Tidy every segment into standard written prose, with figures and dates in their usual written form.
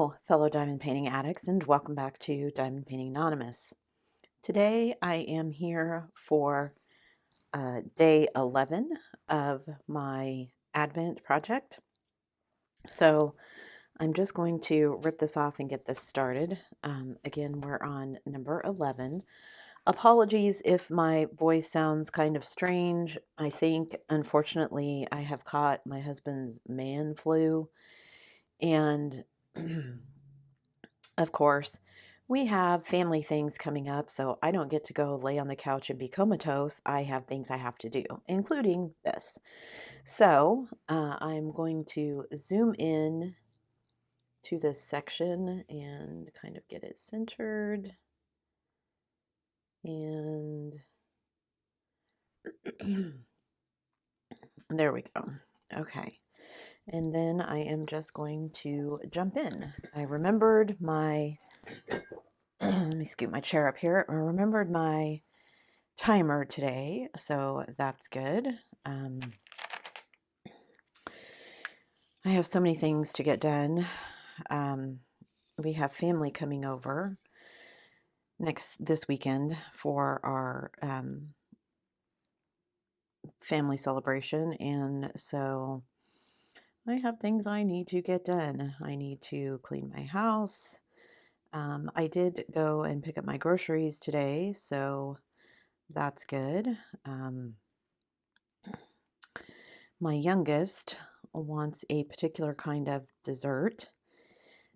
Hello, fellow diamond painting addicts, and welcome back to Diamond Painting Anonymous. Today I am here for day 11 of my Advent project. So I'm just going to rip this off and get this started. Again, we're on number 11. Apologies if my voice sounds kind of strange. I think, unfortunately, I have caught my husband's man flu, and of course, we have family things coming up, so I don't get to go lay on the couch and be comatose. I have things I have to do, including this. So I'm going to zoom in to this section and kind of get it centered. And there we go. Okay. And then I am just going to jump in. I remembered my, let me scoot my chair up here. I remembered my timer today, so that's good. I have so many things to get done. We have family coming over this weekend for our family celebration, and so I have things I need to get done. I need to clean my house. I did go and pick up my groceries today, so that's good. My youngest wants a particular kind of dessert,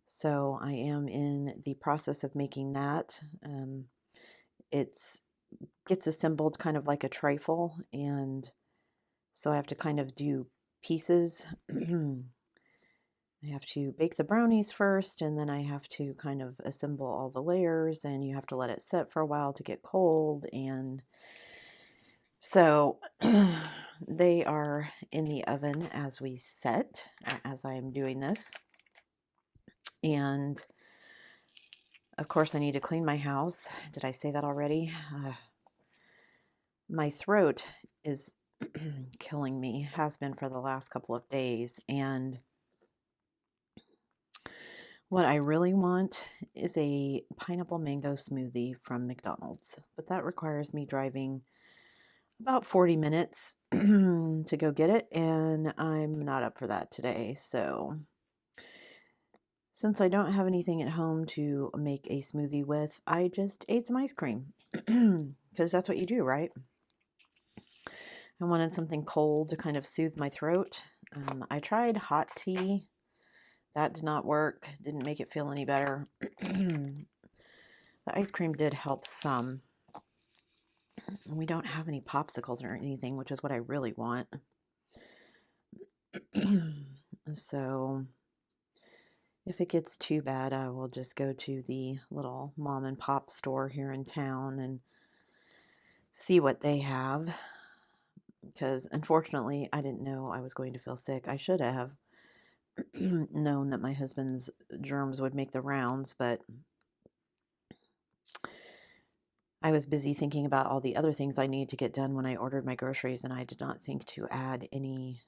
so I am in the process of making that. It gets assembled kind of like a trifle, and so I have to kind of do pieces. I have to bake the brownies first, and then I have to kind of assemble all the layers, and you have to let it set for a while to get cold, and so they are in the oven as we set, as I am doing this. And of course I need to clean my house. Did I say that already? My throat is killing me, has been for the last couple of days, and what I really want is a pineapple mango smoothie from McDonald's, but that requires me driving about 40 minutes to go get it, and I'm not up for that today. So since I don't have anything at home to make a smoothie with, I just ate some ice cream because that's what you do, right? I wanted something cold to kind of soothe my throat. I tried hot tea. That did not work. Didn't make it feel any better. The ice cream did help some. We don't have any popsicles or anything, which is what I really want. So if it gets too bad, I will just go to the little mom and pop store here in town and see what they have. Because unfortunately, I didn't know I was going to feel sick. I should have known that my husband's germs would make the rounds, but I was busy thinking about all the other things I need to get done when I ordered my groceries, and I did not think to add any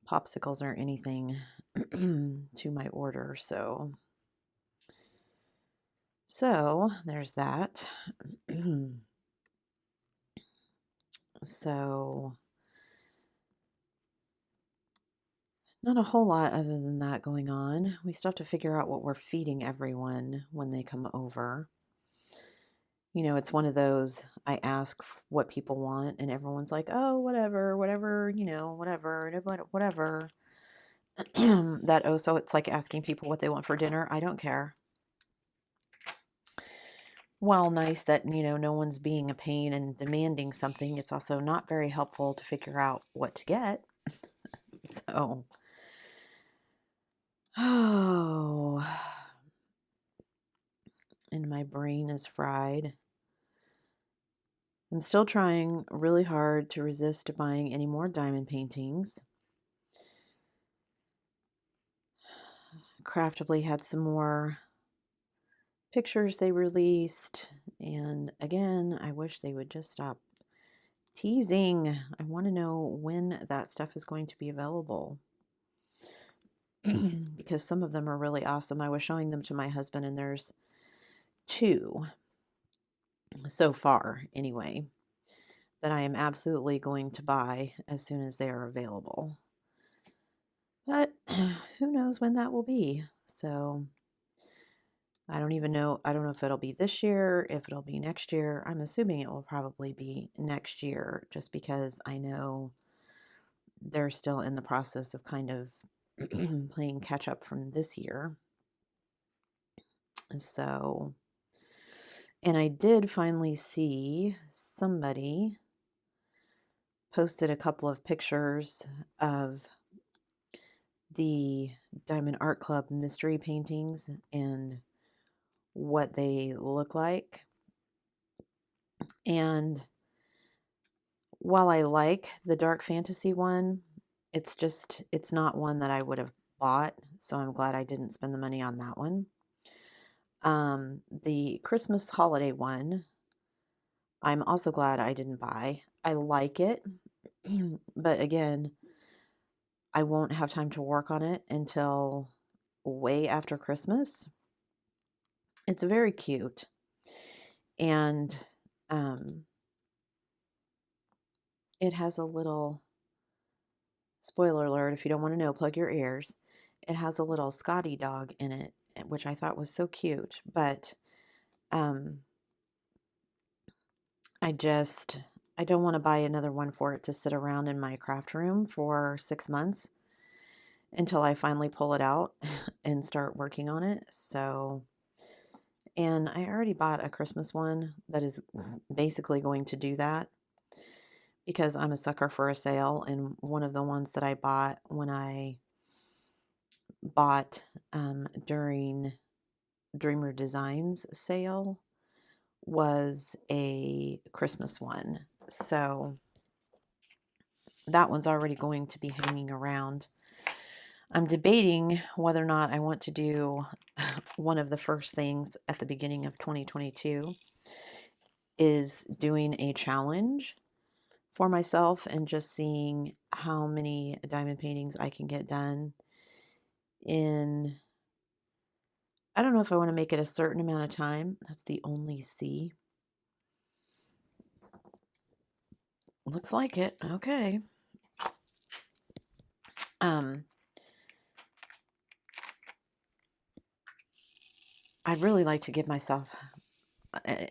popsicles or anything to my order. So there's that. So not a whole lot other than that going on. We still have to figure out what we're feeding everyone when they come over. You know, it's one of those, I ask what people want, and everyone's like, oh, whatever, whatever. So it's like asking people what they want for dinner. I don't care. While nice that, no one's being a pain and demanding something, it's also not very helpful to figure out what to get. So, and my brain is fried. I'm still trying really hard to resist buying any more diamond paintings. Craftably had some more pictures they released, and again, I wish they would just stop teasing. I want to know when that stuff is going to be available. because some of them are really awesome. I was showing them to my husband, and there's 2 so far, anyway, that I am absolutely going to buy as soon as they are available. But who knows when that will be? So I don't even know. I don't know if it'll be this year, if it'll be next year. I'm assuming it will probably be next year, just because I know they're still in the process of kind of playing catch up from this year. So, and I did finally see somebody posted a couple of pictures of the Diamond Art Club mystery paintings and what they look like. And while I like the dark fantasy one, it's not one that I would have bought, so I'm glad I didn't spend the money on that one. The Christmas holiday one, I'm also glad I didn't buy. I like it, but again, I won't have time to work on it until way after Christmas. It's very cute, and it has a little, spoiler alert, if you don't want to know, plug your ears. It has a little Scotty dog in it, which I thought was so cute, but um, I don't want to buy another one for it to sit around in my craft room for 6 months until I finally pull it out and start working on it. So, and I already bought a Christmas one that is basically going to do that because I'm a sucker for a sale. And one of the ones that I bought when I bought during Dreamer Designs sale was a Christmas one. So that one's already going to be hanging around. I'm debating whether or not I want to do one of the first things at the beginning of 2022 is doing a challenge for myself and just seeing how many diamond paintings I can get done in, I don't know if I want to make it a certain amount of time. That's the only C. Looks like it. Okay. I'd really like to give myself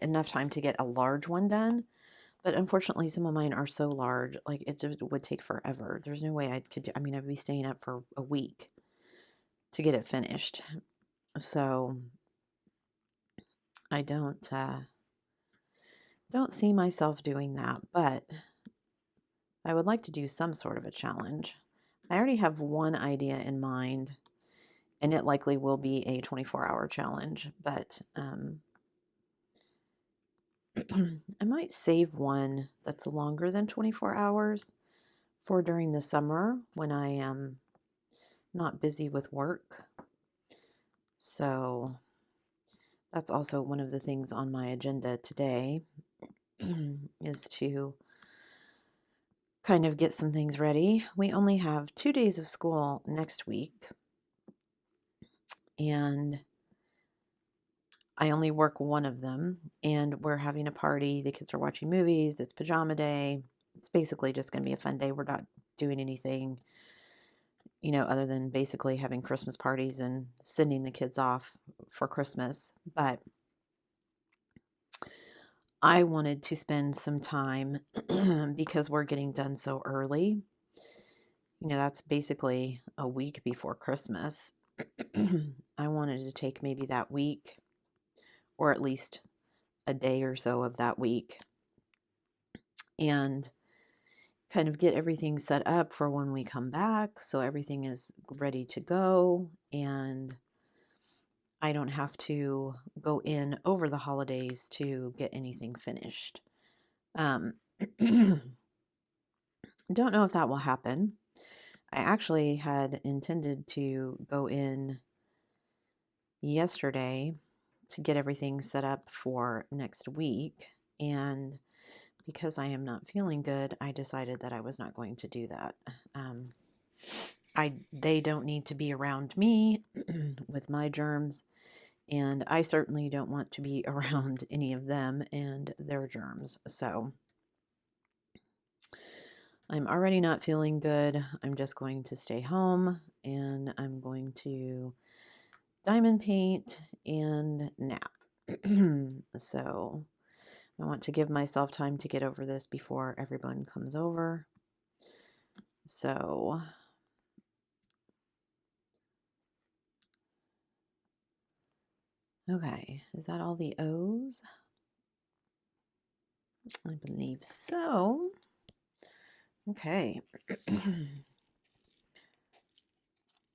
enough time to get a large one done, but unfortunately some of mine are so large, like it just would take forever. There's no way I could do, I mean, I'd be staying up for a week to get it finished. So I don't see myself doing that, but I would like to do some sort of a challenge. I already have one idea in mind, and it likely will be a 24-hour challenge, but I might save one that's longer than 24 hours for during the summer when I am not busy with work. So that's also one of the things on my agenda today is to kind of get some things ready. We only have 2 days of school next week, and I only work one of them, and we're having a party. The kids are watching movies. It's pajama day. It's basically just going to be a fun day. We're not doing anything, other than basically having Christmas parties and sending the kids off for Christmas. But I wanted to spend some time because we're getting done so early. That's basically a week before Christmas. I wanted to take maybe that week, or at least a day or so of that week, and kind of get everything set up for when we come back so everything is ready to go and I don't have to go in over the holidays to get anything finished. Don't know if that will happen. I actually had intended to go in yesterday to get everything set up for next week, and because I am not feeling good, I decided that I was not going to do that. they don't need to be around me with my germs, and I certainly don't want to be around any of them and their germs. So I'm already not feeling good. I'm just going to stay home and I'm going to diamond paint and nap. So I want to give myself time to get over this before everyone comes over. So okay, is that all the O's? I believe so. Okay.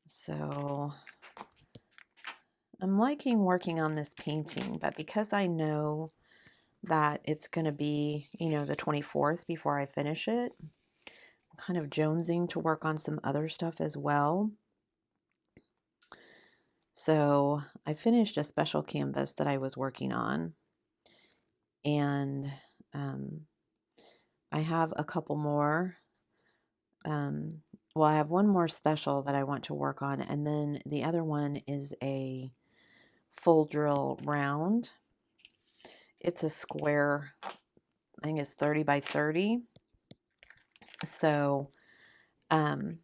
So I'm liking working on this painting, but because I know that it's going to be, the 24th before I finish it, I'm kind of jonesing to work on some other stuff as well. So I finished a special canvas that I was working on, and I have a couple more. Well, I have one more special that I want to work on, and then the other one is a full drill round. It's a square, I think it's 30 by 30. So it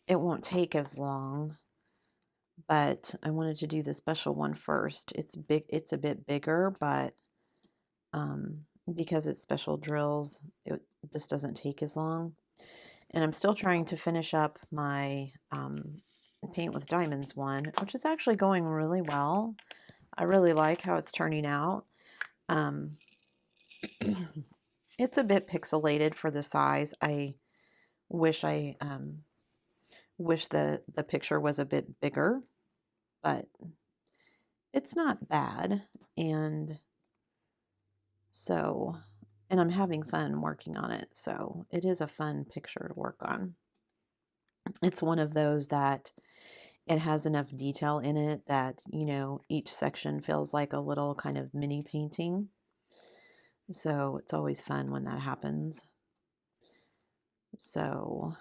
won't take as long, but I wanted to do the special one first. It's big, it's a bit bigger, but because it's special drills, it just doesn't take as long. And I'm still trying to finish up my paint with diamonds one, which is actually going really well. I really like how it's turning out. It's a bit pixelated for the size. I wish the picture was a bit bigger, but it's not bad. And so, and I'm having fun working on it. So it is a fun picture to work on. It's one of those that it has enough detail in it that, each section feels like a little kind of mini painting. So it's always fun when that happens. So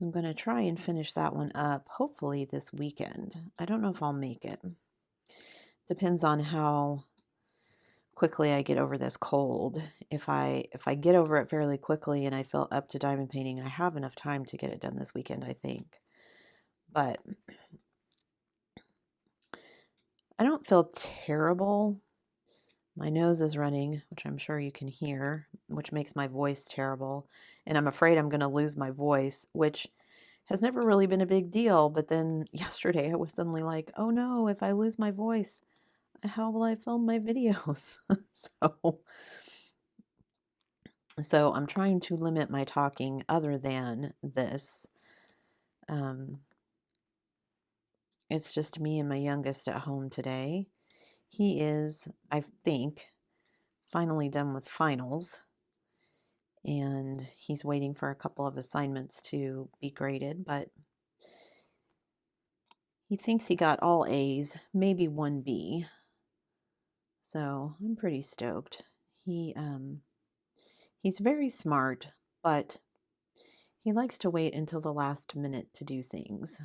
I'm going to try and finish that one up, hopefully this weekend. I don't know if I'll make it. Depends on how quickly I get over this cold. If I get over it fairly quickly and I feel up to diamond painting, I have enough time to get it done this weekend, I think. But I don't feel terrible. My nose is running, which I'm sure you can hear, which makes my voice terrible. And I'm afraid I'm going to lose my voice, which has never really been a big deal. But then yesterday I was suddenly like, oh no, if I lose my voice, how will I film my videos? So I'm trying to limit my talking other than this. It's just me and my youngest at home today. He is, I think, finally done with finals, and he's waiting for a couple of assignments to be graded, but he thinks he got all A's, maybe one B. So I'm pretty stoked. He's very smart, but he likes to wait until the last minute to do things.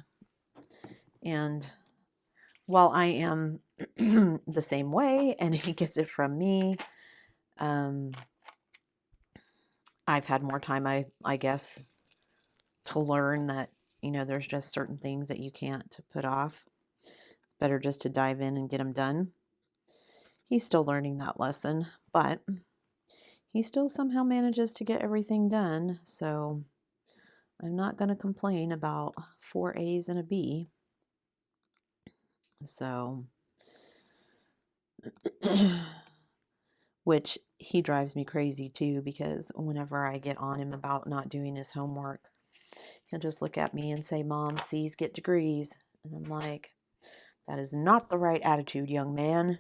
And while I am the same way and he gets it from me, I've had more time, I guess, to learn that, there's just certain things that you can't put off. It's better just to dive in and get them done. He's still learning that lesson, but he still somehow manages to get everything done. So I'm not going to complain about 4 A's and a B. So, which he drives me crazy too, because whenever I get on him about not doing his homework, he'll just look at me and say, Mom, C's get degrees. And I'm like, that is not the right attitude, young man.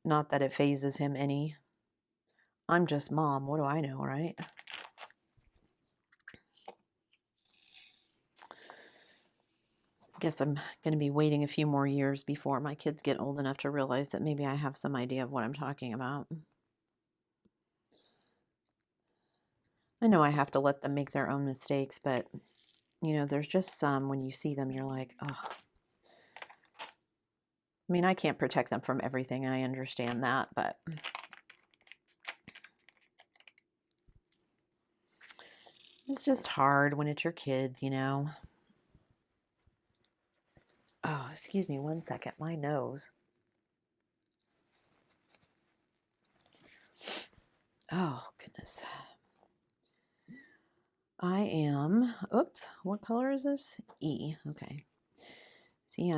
Not that it phases him any. I'm just mom. What do I know, right? Guess I'm going to be waiting a few more years before my kids get old enough to realize that maybe I have some idea of what I'm talking about. I know I have to let them make their own mistakes, but, there's just some when you see them, you're like, oh. I mean, I can't protect them from everything. I understand that, but it's just hard when it's your kids, Oh, excuse me 1 second. My nose. Oh, goodness. I am, oops, what color is this? E, okay. See,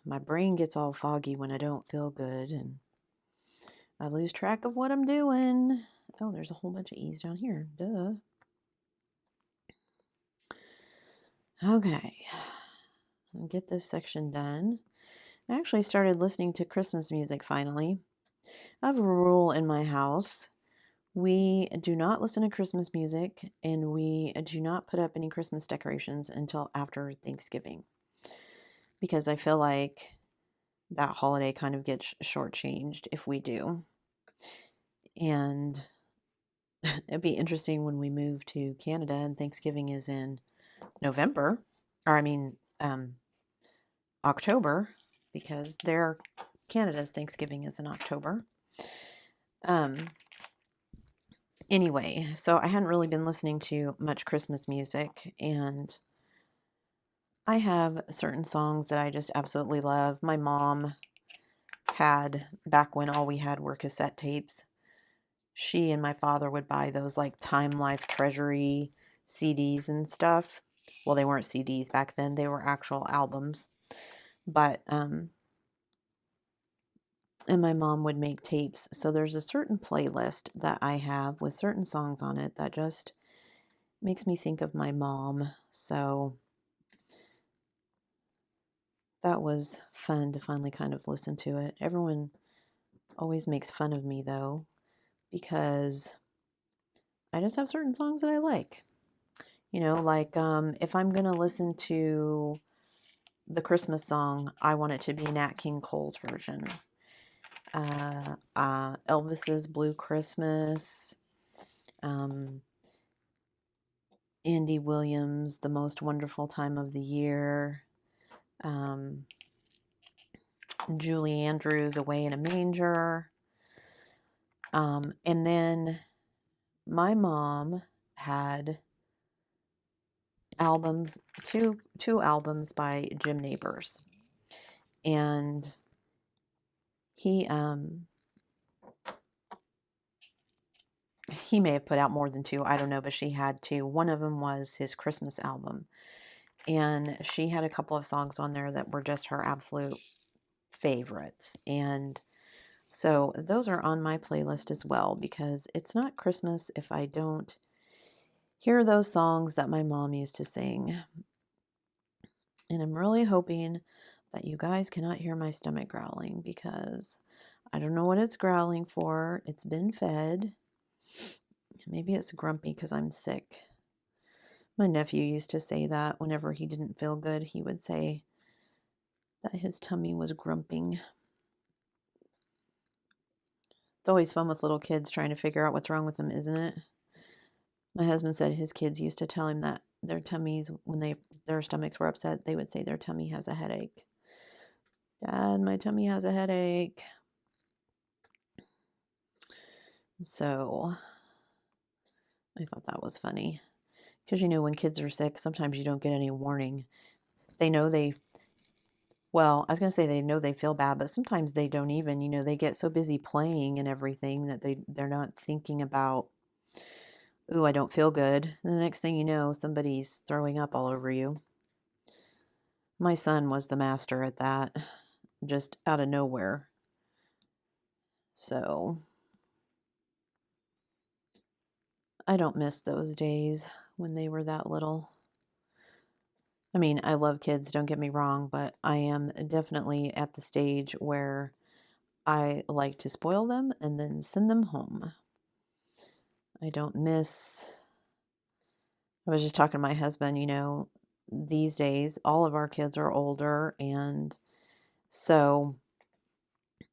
my brain gets all foggy when I don't feel good, and I lose track of what I'm doing. Oh, there's a whole bunch of E's down here. Duh. Okay. I'll get this section done. I actually started listening to Christmas music finally. I have a rule in my house. We do not listen to Christmas music, and we do not put up any Christmas decorations until after Thanksgiving, because I feel like that holiday kind of gets shortchanged if we do. And it'd be interesting when we move to Canada and Thanksgiving is in November, or I mean, October, because Canada's Thanksgiving is in October. Anyway, so I hadn't really been listening to much Christmas music, and I have certain songs that I just absolutely love. My mom had, back when all we had were cassette tapes, she and my father would buy those like Time Life Treasury CDs and stuff. Well, they weren't CDs back then, they were actual albums. But and my mom would make tapes. So there's a certain playlist that I have with certain songs on it that just makes me think of my mom. So that was fun to finally kind of listen to it. Everyone always makes fun of me though, because I just have certain songs that I like. Like if I'm going to listen to the Christmas song, I want it to be Nat King Cole's version. Elvis's Blue Christmas, Andy Williams, The Most Wonderful Time of the Year, Julie Andrews, Away in a Manger. And then my mom had albums, two albums by Jim Nabors. And he may have put out more than two, I don't know, but she had two. One of them was his Christmas album, and she had a couple of songs on there that were just her absolute favorites. And so those are on my playlist as well, because it's not Christmas if I don't hear those songs that my mom used to sing. And I'm really hoping that you guys cannot hear my stomach growling, because I don't know what it's growling for. It's been fed. Maybe it's grumpy because I'm sick. My nephew used to say that whenever he didn't feel good, he would say that his tummy was grumping. It's always fun with little kids trying to figure out what's wrong with them, isn't it? My husband said his kids used to tell him that their tummies, when their stomachs were upset, they would say their tummy has a headache. Dad, my tummy has a headache. So I thought that was funny. Because when kids are sick, sometimes you don't get any warning. They know well, I was going to say they know they feel bad, but sometimes they don't even, they get so busy playing and everything that they're not thinking about, ooh, I don't feel good. The next thing you know, somebody's throwing up all over you. My son was the master at that, just out of nowhere. So I don't miss those days when they were that little. I mean, I love kids, don't get me wrong, but I am definitely at the stage where I like to spoil them and then send them home. I don't miss. I was just talking to my husband, these days all of our kids are older, and so,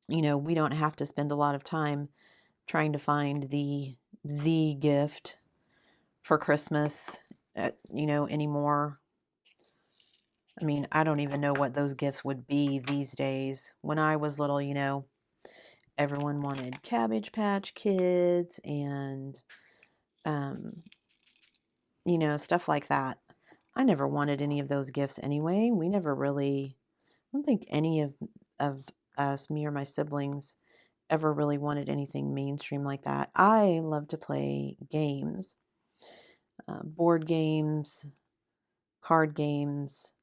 we don't have to spend a lot of time trying to find the gift for Christmas, anymore. I mean, I don't even know what those gifts would be these days. When I was little, everyone wanted Cabbage Patch Kids and, um, stuff like that. I never wanted any of those gifts anyway. We never really, I don't think any of us, me or my siblings, ever really wanted anything mainstream like that. I love to play games, board games, card games,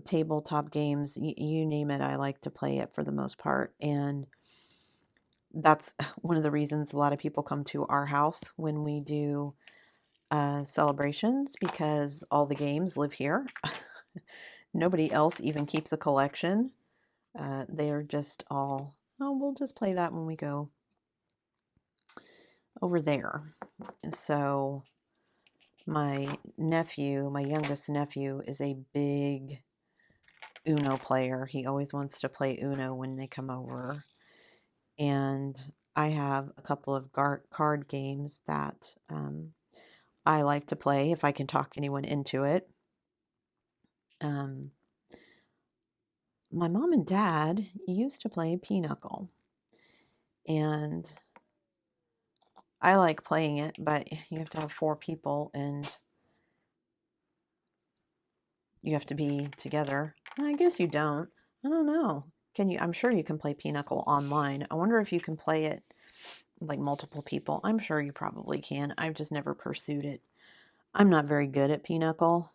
tabletop games, you name it. I like to play it for the most part. And that's one of the reasons a lot of people come to our house when we do celebrations, because all the games live here. Nobody else even keeps a collection. They're just all, oh, we'll just play that when we go over there. And so my youngest nephew, is a big Uno player. He always wants to play Uno when they come over. And I have a couple of card games that I like to play if I can talk anyone into it. My mom and dad used to play Pinochle, and I like playing it, but you have to have 4 people and you have to be together. I guess you don't. I don't know. Can you? I'm sure you can play Pinochle online. I wonder if you can play it like multiple people. I'm sure you probably can. I've just never pursued it. I'm not very good at Pinochle.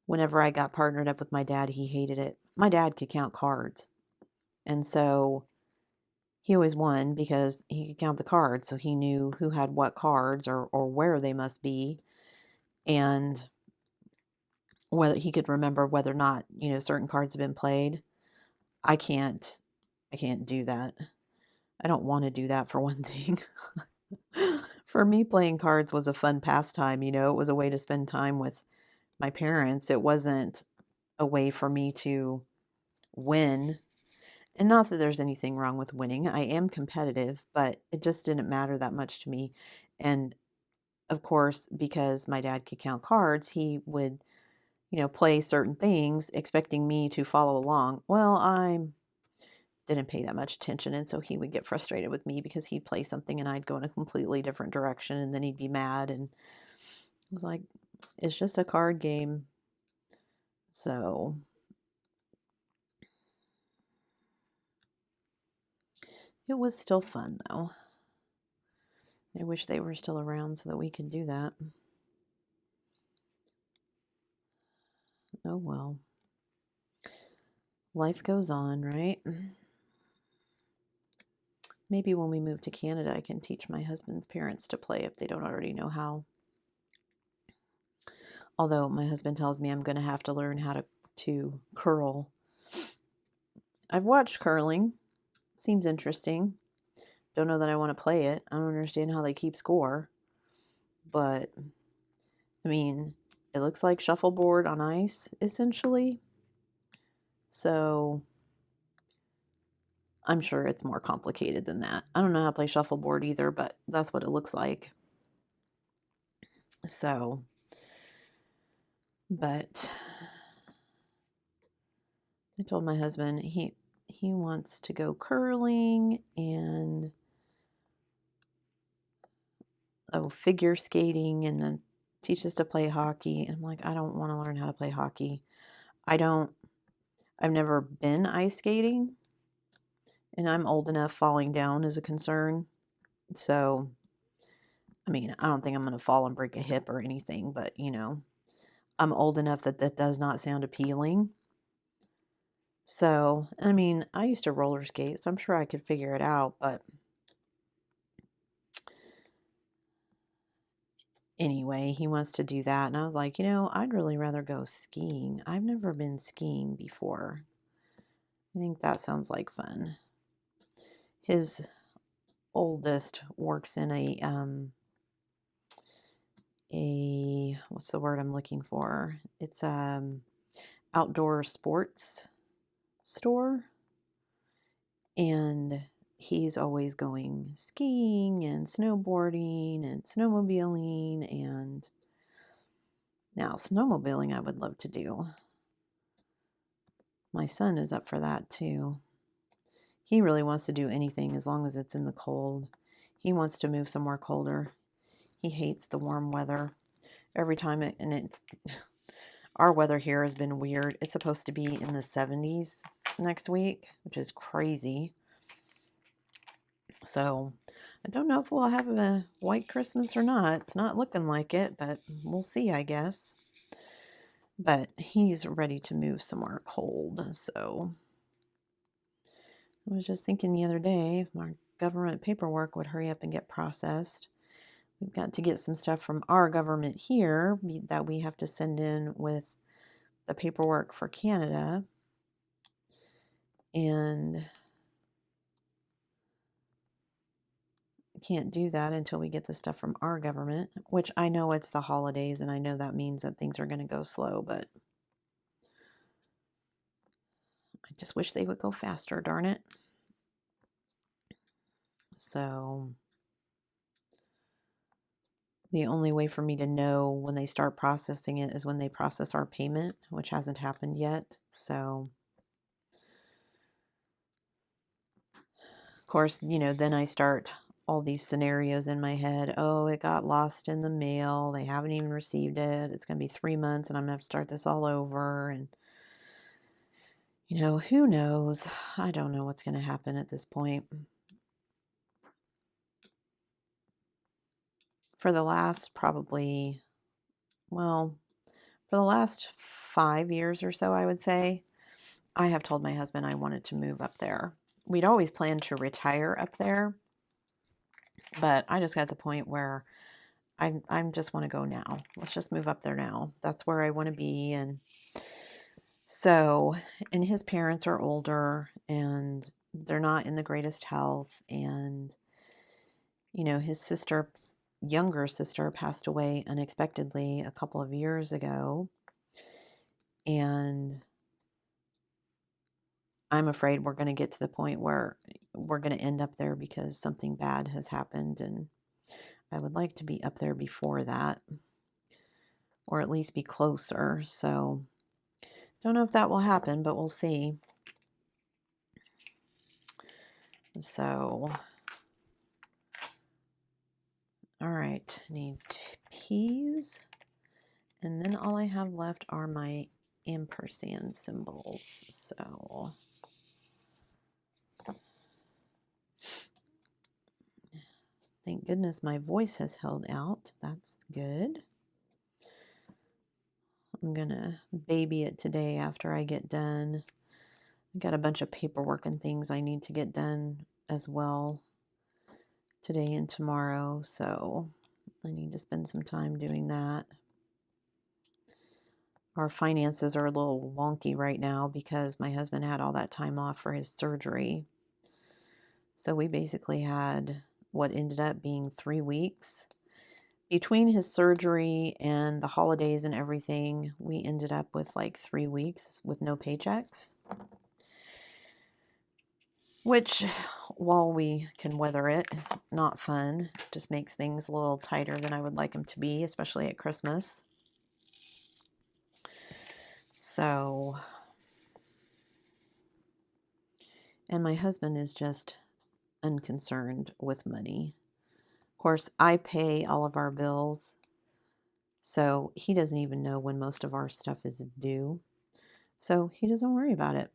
Whenever I got partnered up with my dad, he hated it. My dad could count cards. And so he always won because he could count the cards. So he knew who had what cards, or where they must be. And whether he could remember whether or not, certain cards have been played. I can't do that. I don't want to do that, for one thing. For me, playing cards was a fun pastime. It was a way to spend time with my parents. It wasn't a way for me to win. And not that there's anything wrong with winning. I am competitive, but it just didn't matter that much to me. And of course, because my dad could count cards, he would, play certain things expecting me to follow along. Well, I didn't pay that much attention, and so he would get frustrated with me because he'd play something and I'd go in a completely different direction, and then he'd be mad. And I was like, it's just a card game. So it was still fun, though. I wish they were still around so that we could do that. Oh well. Life goes on, right? Maybe when we move to Canada, I can teach my husband's parents to play if they don't already know how. Although my husband tells me I'm going to have to learn how to curl. I've watched curling. Seems interesting. Don't know that I want to play it. I don't understand how they keep score. But, I mean, it looks like shuffleboard on ice, essentially. So I'm sure it's more complicated than that. I don't know how to play shuffleboard either, but that's what it looks like. So, but I told my husband he wants to go curling and figure skating, and then teach us to play hockey. And I'm like, I don't want to learn how to play hockey. I've never been ice skating, and I'm old enough, falling down is a concern. So, I mean, I don't think I'm going to fall and break a hip or anything, but, I'm old enough that does not sound appealing. So, I mean, I used to roller skate, so I'm sure I could figure it out, but anyway, he wants to do that, and I was like, I'd really rather go skiing. I've never been skiing before. I think that sounds like fun. His oldest works in a what's the word I'm looking for? It's outdoor sports store, and he's always going skiing and snowboarding and snowmobiling, and now snowmobiling I would love to do. My son is up for that too. He really wants to do anything as long as it's in the cold. He wants to move somewhere colder. He hates the warm weather. Every time our weather here has been weird. It's supposed to be in the 70s next week, which is crazy. So I don't know if we'll have a white Christmas or not. It's not looking like it, but we'll see, I guess. But he's ready to move somewhere cold. So I was just thinking the other day, if our government paperwork would hurry up and get processed. We've got to get some stuff from our government here that we have to send in with the paperwork for Canada. And can't do that until we get the stuff from our government, which I know it's the holidays, and I know that means that things are going to go slow, but I just wish they would go faster, darn it. So the only way for me to know when they start processing it is when they process our payment, which hasn't happened yet. So of course, then I start all these scenarios in my head. Oh, it got lost in the mail. They haven't even received it. It's going to be 3 months and I'm going to have to start this all over. And, who knows? I don't know what's going to happen at this point. For the last for the last 5 years or so, I would say, I have told my husband I wanted to move up there. We'd always planned to retire up there, but I just got to the point where I just want to go now. Let's just move up there now. That's where I want to be. And so, and his parents are older and they're not in the greatest health. And, his younger sister passed away unexpectedly a couple of years ago. And I'm afraid we're going to get to the point where we're going to end up there because something bad has happened. And I would like to be up there before that, or at least be closer. So don't know if that will happen, but we'll see. So, all right, need peas. And then all I have left are my ampersand symbols. So, thank goodness my voice has held out. That's good. I'm going to baby it today after I get done. I got a bunch of paperwork and things I need to get done as well today and tomorrow. So, I need to spend some time doing that. Our finances are a little wonky right now because my husband had all that time off for his surgery. So we basically had what ended up being 3 weeks. Between his surgery and the holidays and everything, we ended up with like 3 weeks with no paychecks. Which, while we can weather it, is not fun. It just makes things a little tighter than I would like them to be, especially at Christmas. So, and my husband is just unconcerned with money. Of course, I pay all of our bills, so he doesn't even know when most of our stuff is due. So he doesn't worry about it.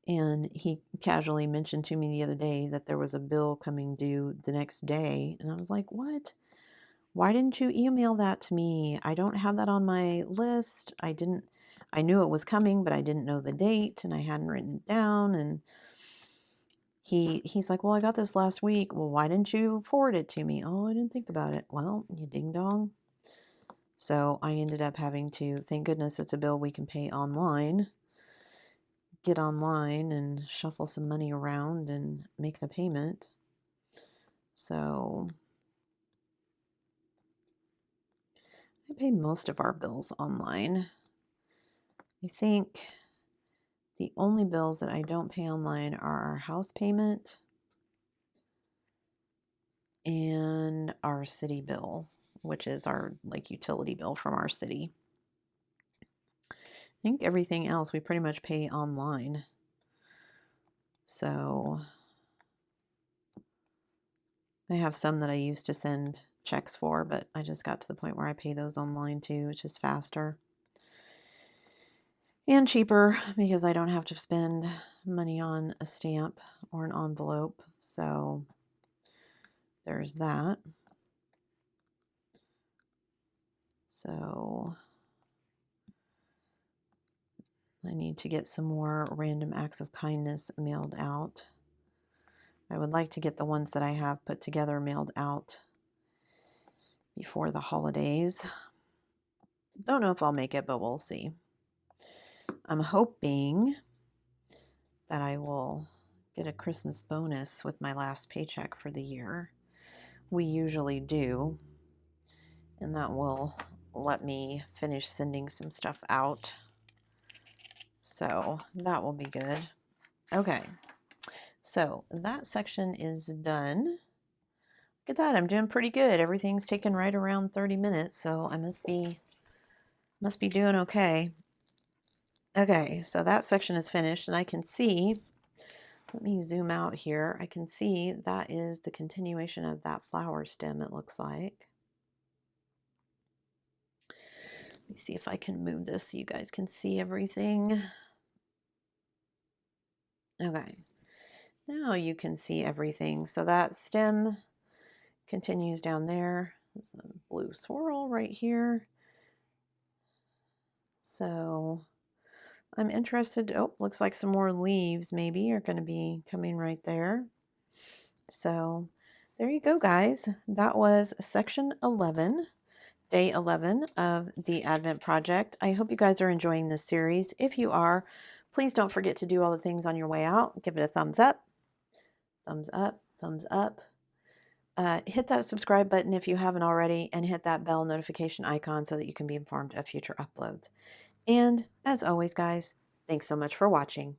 And he casually mentioned to me the other day that there was a bill coming due the next day. And I was like, what? Why didn't you email that to me? I don't have that on my list. I knew it was coming, but I didn't know the date and I hadn't written it down. And he's like, well, I got this last week. Well, why didn't you forward it to me? Oh, I didn't think about it. Well, you ding dong. So I ended up having to, thank goodness it's a bill we can pay online, get online and shuffle some money around and make the payment. So I pay most of our bills online. I think The only bills that I don't pay online are our house payment and our city bill, which is our like utility bill from our city. I think everything else we pretty much pay online. So I have some that I used to send checks for, but I just got to the point where I pay those online too, which is faster and cheaper because I don't have to spend money on a stamp or an envelope. So there's that. So I need to get some more random acts of kindness mailed out. I would like to get the ones that I have put together mailed out before the holidays. Don't know if I'll make it, but we'll see. I'm hoping that I will get a Christmas bonus with my last paycheck for the year. We usually do, and that will let me finish sending some stuff out. So that will be good. Okay, so that section is done. Look at that, I'm doing pretty good. Everything's taken right around 30 minutes, so I must be doing okay. Okay, so that section is finished, and I can see, let me zoom out here. I can see that is the continuation of that flower stem, it looks like. Let me see if I can move this so you guys can see everything. Okay, now you can see everything. So that stem continues down there. There's a blue swirl right here. So I'm interested. Oh, looks like some more leaves maybe are going to be coming right there. So there you go, guys. That was section 11, day 11 of the Advent Project. I hope you guys are enjoying this series. If you are, please don't forget to do all the things on your way out. Give it a thumbs up, thumbs up, thumbs up. Hit that subscribe button if you haven't already, and hit that bell notification icon so that you can be informed of future uploads. And as always, guys, thanks so much for watching.